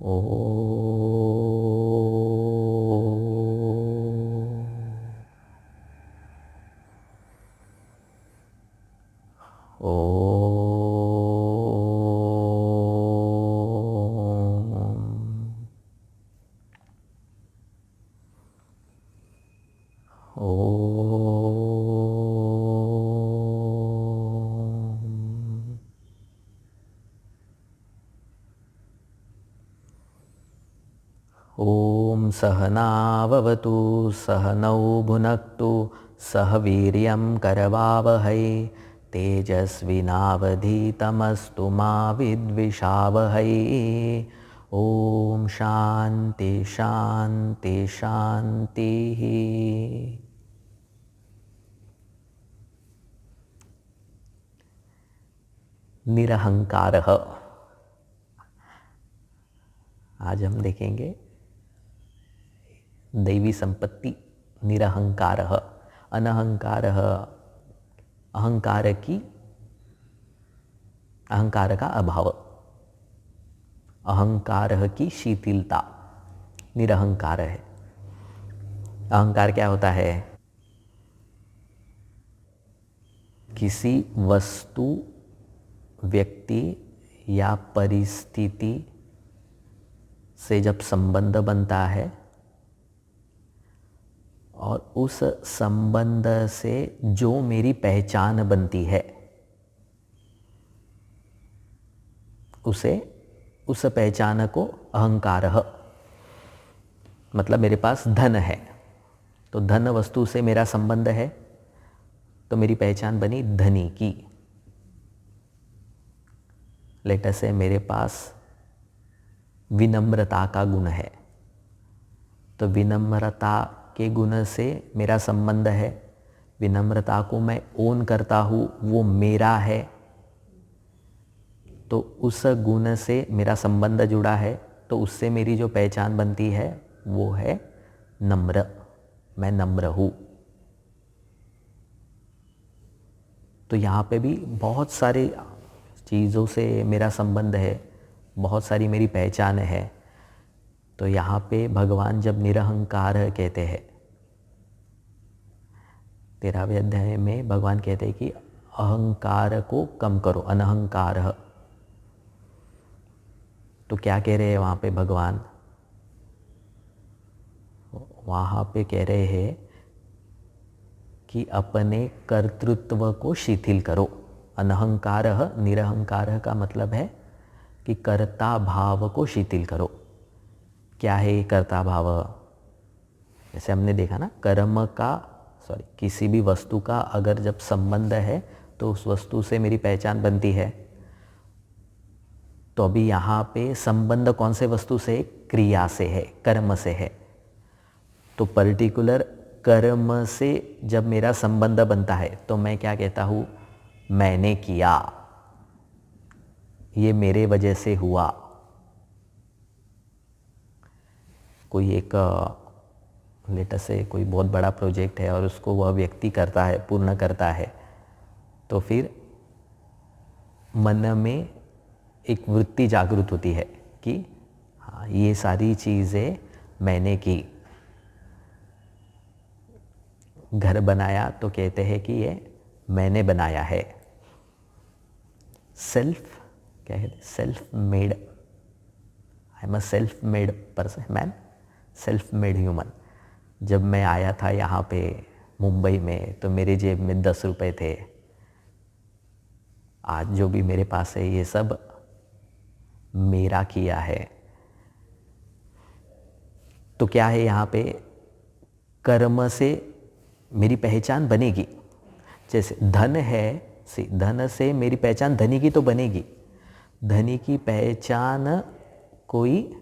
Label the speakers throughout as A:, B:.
A: ओ ॐ सहनाववतु सहनौ भुनक्तु सह वीर्यं करवावहै तेजस्विनावधीतमस्तु मा विद्विषावहै। ॐ शान्ति शान्ति शान्तिः। निरहंकारः। आज हम देखेंगे दैवी संपत्ति निरहंकारः। अनहंकारः अहंकार का अभाव, अहंकार की शिथिलता निरहंकार है। अहंकार क्या होता है? किसी वस्तु, व्यक्ति या परिस्थिति से जब संबंध बनता है और उस संबंध से जो मेरी पहचान बनती है, उस पहचान को अहंकार। मतलब मेरे पास धन है तो धन वस्तु से मेरा संबंध है तो मेरी पहचान बनी धनी की। लेटर से मेरे पास विनम्रता का गुण है तो विनम्रता के गुण से मेरा संबंध है। विनम्रता को मैं ओन करता हूँ, वो मेरा है तो उस गुण से मेरा संबंध जुड़ा है तो उससे मेरी जो पहचान बनती है वो है नम्र। मैं नम्र हूँ। तो यहाँ पे भी बहुत सारी चीज़ों से मेरा संबंध है, बहुत सारी मेरी पहचान है। तो यहाँ पे भगवान जब निरहंकार कहते हैं, 13वें अध्याय में भगवान कहते हैं कि अहंकार को कम करो, अनहंकार। तो क्या कह रहे हैं वहाँ पे भगवान? वहाँ पे कह रहे हैं कि अपने कर्तृत्व को शिथिल करो। अनहंकार निरहंकार का मतलब है कि कर्ता भाव को शिथिल करो। क्या है कर्ता भाव? जैसे हमने देखा ना, किसी भी वस्तु का अगर जब संबंध है तो उस वस्तु से मेरी पहचान बनती है। तो अभी यहाँ पे संबंध कौन से वस्तु से? क्रिया से है, कर्म से है। तो पर्टिकुलर कर्म से जब मेरा संबंध बनता है तो मैं क्या कहता हूँ? मैंने किया, ये मेरे वजह से हुआ। कोई एक लेटर से कोई बहुत बड़ा प्रोजेक्ट है और उसको वह व्यक्ति करता है, पूर्ण करता है, तो फिर मन में एक वृत्ति जागृत होती है कि हाँ, ये सारी चीज़ें मैंने की। घर बनाया तो कहते हैं कि ये मैंने बनाया है। क्या है? Self made. I am a self made person, man, self made human. जब मैं आया था यहाँ पे मुंबई में तो मेरे जेब में 10 रुपये थे। आज जो भी मेरे पास है ये सब मेरा किया है। तो क्या है यहाँ पे? कर्म से मेरी पहचान बनेगी। जैसे धन है, धन से मेरी पहचान धनी की तो बनेगी। धनी की पहचान कोई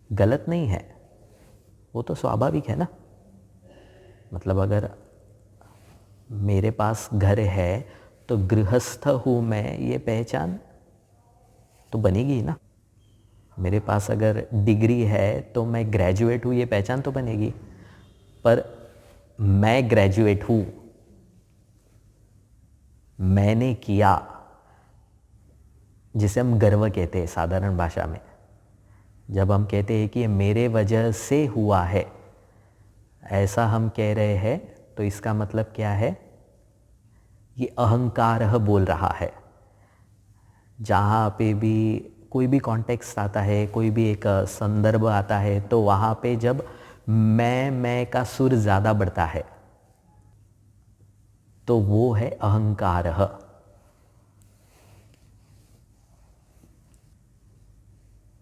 A: गलत नहीं है, वो तो स्वाभाविक है ना। मतलब अगर मेरे पास घर है तो गृहस्थ हूँ मैं, ये पहचान तो बनेगी ना। मेरे पास अगर डिग्री है तो मैं ग्रेजुएट हूँ, ये पहचान तो बनेगी। पर मैं ग्रेजुएट हूँ, मैंने किया, जिसे हम गर्व कहते हैं साधारण भाषा में, जब हम कहते हैं कि ये मेरे वजह से हुआ है, ऐसा हम कह रहे हैं, तो इसका मतलब क्या है? ये अहंकार बोल रहा है। जहाँ पे भी कोई भी कॉन्टेक्स्ट आता है, कोई भी एक संदर्भ आता है, तो वहाँ पे जब मैं का सुर ज़्यादा बढ़ता है तो वो है अहंकार।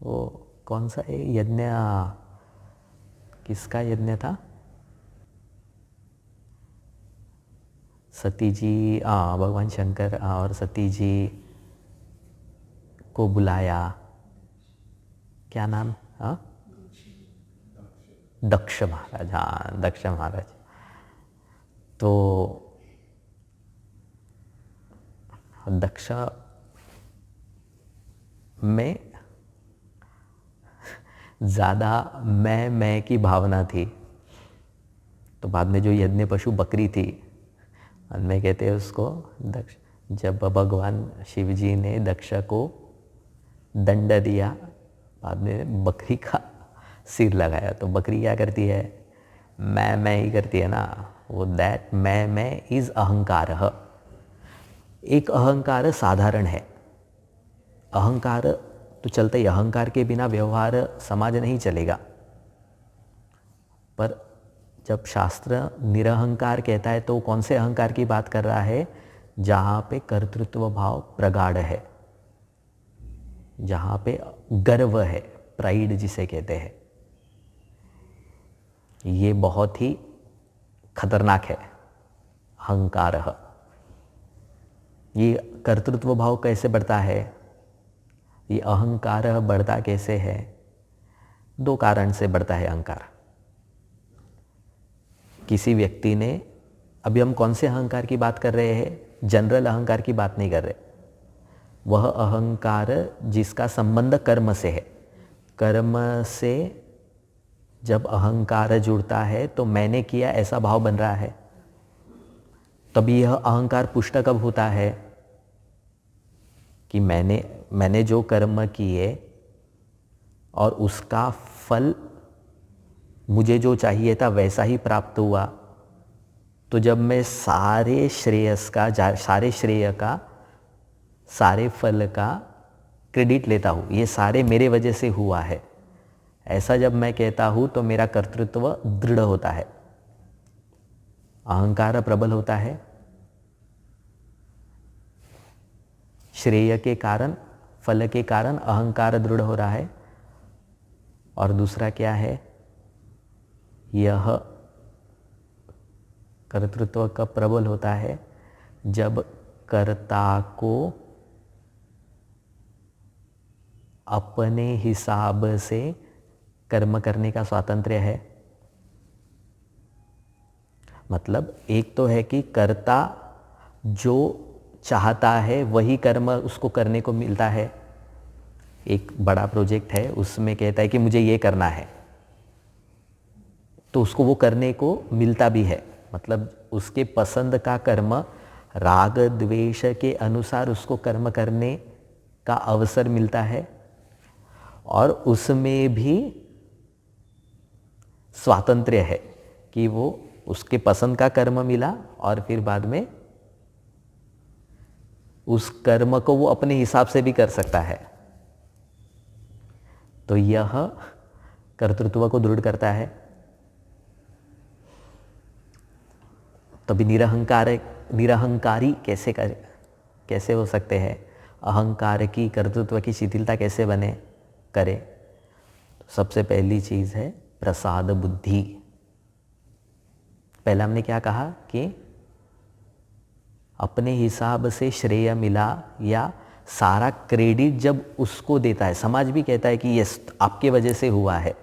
A: वो कौन सा है यज्ञ? किसका यज्ञ था? सती जी, भगवान शंकर और सती जी को बुलाया, क्या नाम? हाँ, दक्ष महाराज। हाँ, दक्ष महाराज। तो दक्ष में ज़्यादा मैं की भावना थी। तो बाद में जो यज्ञ पशु बकरी थी, में कहते हैं उसको दक्ष। जब भगवान शिव जी ने दक्ष को दंड दिया, बाद में बकरी का सिर लगाया, तो बकरी क्या करती है? मैं ही करती है ना। वो दैट मैं इज अहंकार। एक अहंकार साधारण है। अहंकार तो चलता ही, अहंकार के बिना व्यवहार समाज नहीं चलेगा। पर जब शास्त्र निरहंकार कहता है तो कौन से अहंकार की बात कर रहा है? जहाँ पे कर्तृत्व भाव प्रगाढ़ है, जहाँ पे गर्व है, प्राइड जिसे कहते हैं। ये बहुत ही खतरनाक है अहंकार। ये कर्तृत्व भाव कैसे बढ़ता है? ये अहंकार बढ़ता कैसे है? दो कारण से बढ़ता है अहंकार। किसी व्यक्ति ने, अभी हम कौन से अहंकार की बात कर रहे हैं? जनरल अहंकार की बात नहीं कर रहे। वह अहंकार जिसका संबंध कर्म से है। कर्म से जब अहंकार जुड़ता है तो मैंने किया ऐसा भाव बन रहा है, तभी यह अहंकार पुष्ट कब होता है? कि मैंने जो कर्म किए और उसका फल मुझे जो चाहिए था वैसा ही प्राप्त हुआ, तो जब मैं सारे श्रेय का, सारे फल का क्रेडिट लेता हूँ, ये सारे मेरे वजह से हुआ है, ऐसा जब मैं कहता हूँ तो मेरा कर्तृत्व दृढ़ होता है, अहंकार प्रबल होता है। श्रेय के कारण, फल के कारण अहंकार दृढ़ हो रहा है। और दूसरा क्या है? यह कर्तृत्व कब प्रबल होता है? जब कर्ता को अपने हिसाब से कर्म करने का स्वातंत्र्य है। मतलब एक तो है कि कर्ता जो चाहता है वही कर्म उसको करने को मिलता है। एक बड़ा प्रोजेक्ट है, उसमें कहता है कि मुझे ये करना है, तो उसको वो करने को मिलता भी है। मतलब उसके पसंद का कर्म, राग द्वेष के अनुसार उसको कर्म करने का अवसर मिलता है, और उसमें भी स्वातंत्र्य है कि वो उसके पसंद का कर्म मिला और फिर बाद में उस कर्म को वो अपने हिसाब से भी कर सकता है। तो यह कर्तृत्व को दृढ़ करता है। तभी निरहंकारी कैसे हो सकते हैं? अहंकार की, कर्तृत्व की शिथिलता कैसे करे? तो सबसे पहली चीज है प्रसाद बुद्धि। पहला हमने क्या कहा कि अपने हिसाब से श्रेय मिला या सारा क्रेडिट जब उसको देता है, समाज भी कहता है कि यस आपके वजह से हुआ है,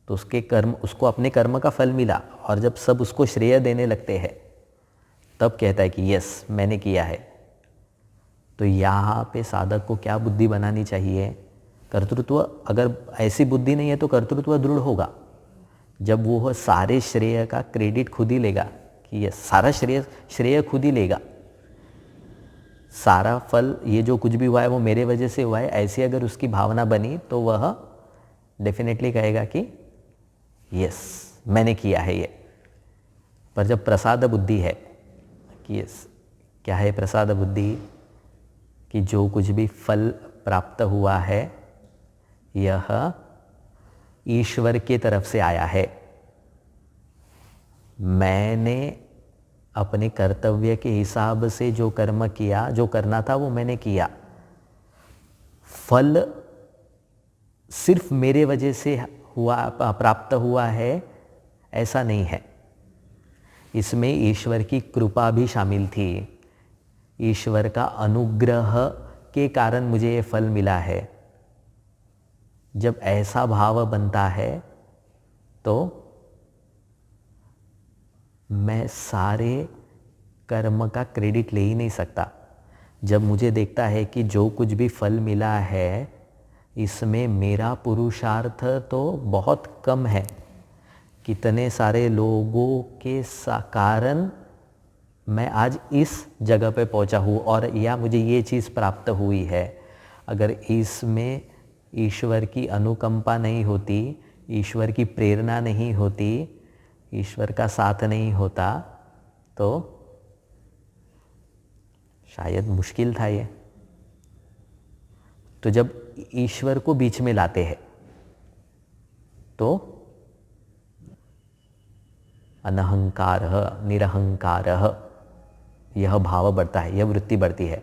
A: तो उसको अपने कर्म का फल मिला, और जब सब उसको श्रेय देने लगते हैं तब कहता है कि यस मैंने किया है। तो यहाँ पे साधक को क्या बुद्धि बनानी चाहिए? कर्तृत्व, अगर ऐसी बुद्धि नहीं है तो कर्तृत्व दृढ़ होगा जब वो सारे श्रेय का क्रेडिट खुद ही लेगा, कि यस सारा श्रेय खुद ही लेगा, सारा फल, ये जो कुछ भी हुआ है वो मेरे वजह से हुआ है, ऐसी अगर उसकी भावना बनी तो वह डेफिनेटली कहेगा कि यस मैंने किया है ये। पर जब प्रसाद बुद्धि है कि यस, क्या है प्रसाद बुद्धि, कि जो कुछ भी फल प्राप्त हुआ है यह ईश्वर की तरफ से आया है, मैंने अपने कर्तव्य के हिसाब से जो कर्म किया, जो करना था वो मैंने किया, फल सिर्फ मेरे वजह से हुआ, प्राप्त हुआ है ऐसा नहीं है। इसमें ईश्वर की कृपा भी शामिल थी, ईश्वर का अनुग्रह के कारण मुझे ये फल मिला है। जब ऐसा भाव बनता है तो मैं सारे कर्म का क्रेडिट ले ही नहीं सकता। जब मुझे देखता है कि जो कुछ भी फल मिला है इसमें मेरा पुरुषार्थ तो बहुत कम है, कितने सारे लोगों के कारण मैं आज इस जगह पे पहुंचा हूँ और या मुझे ये चीज़ प्राप्त हुई है। अगर इसमें ईश्वर की अनुकंपा नहीं होती, ईश्वर की प्रेरणा नहीं होती, ईश्वर का साथ नहीं होता तो शायद मुश्किल था ये। तो जब ईश्वर को बीच में लाते हैं तो अनहंकार निरहंकार यह भाव बढ़ता है, यह वृत्ति बढ़ती है।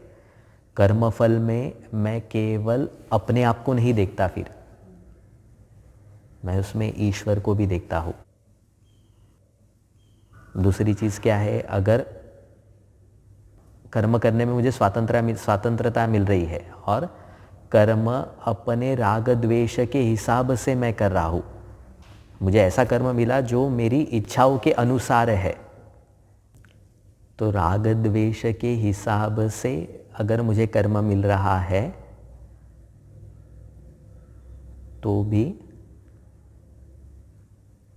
A: कर्मफल में मैं केवल अपने आप को नहीं देखता, फिर मैं उसमें ईश्वर को भी देखता हूँ। दूसरी चीज़ क्या है, अगर कर्म करने में मुझे स्वतंत्रता मिल रही है और कर्म अपने राग द्वेष के हिसाब से मैं कर रहा हूँ, मुझे ऐसा कर्म मिला जो मेरी इच्छाओं के अनुसार है, तो राग द्वेष के हिसाब से अगर मुझे कर्म मिल रहा है तो भी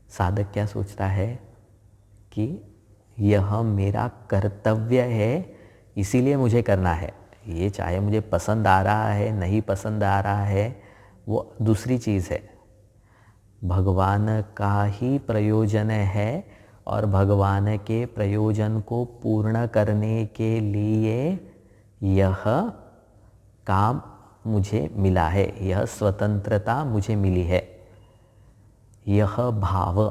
A: साधक क्या सोचता है कि यह मेरा कर्तव्य है इसीलिए मुझे करना है। ये चाहे मुझे पसंद आ रहा है नहीं पसंद आ रहा है वो दूसरी चीज़ है, भगवान का ही प्रयोजन है और भगवान के प्रयोजन को पूर्ण करने के लिए यह काम मुझे मिला है, यह स्वतंत्रता मुझे मिली है। यह भाव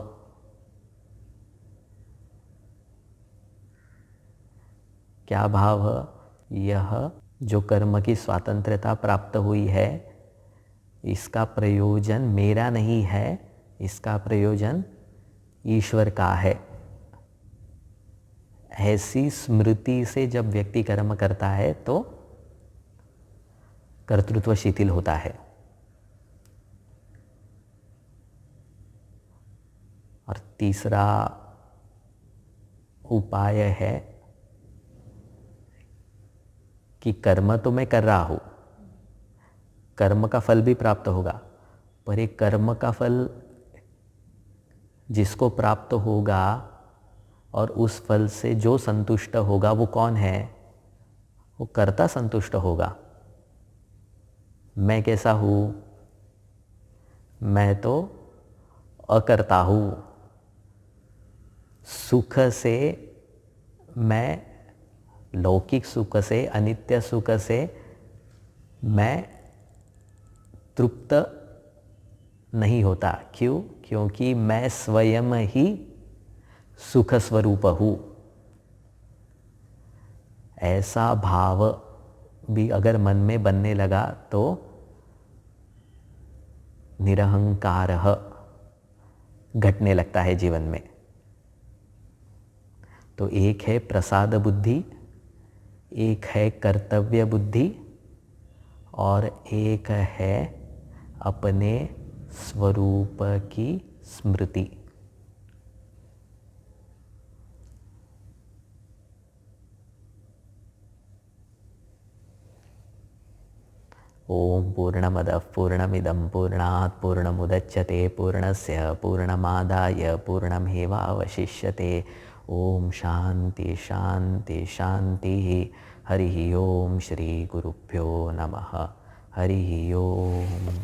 A: क्या भाव, यह जो कर्म की स्वतंत्रता प्राप्त हुई है इसका प्रयोजन मेरा नहीं है, इसका प्रयोजन ईश्वर का है। ऐसी स्मृति से जब व्यक्ति कर्म करता है तो कर्तृत्व शिथिल होता है। और तीसरा उपाय है कि कर्म तो मैं कर रहा हूँ, कर्म का फल भी प्राप्त होगा, पर एक कर्म का फल जिसको प्राप्त होगा और उस फल से जो संतुष्ट होगा वो कौन है, वो कर्ता संतुष्ट होगा। मैं कैसा हूँ, मैं तो अकर्ता हूँ। सुख से मैं, लौकिक सुख से, अनित्य सुख से मैं तृप्त नहीं होता। क्यों? क्योंकि मैं स्वयं ही सुख स्वरूप हूँ। ऐसा भाव भी अगर मन में बनने लगा तो निरहंकार घटने लगता है जीवन में। तो एक है प्रसाद बुद्धि, एक है कर्तव्य बुद्धि और एक है अपने स्वरूप की स्मृति। ओम पूर्णमदः पूर्णमिदं पूर्णात् पूर्णमुदच्यते पूर्णस्य पूर्णमादाय पूर्णमेवावशिष्यते। ओम शांति शांति शांति। हरि ओम श्री गुरुभ्यो नमः। हरि ओम।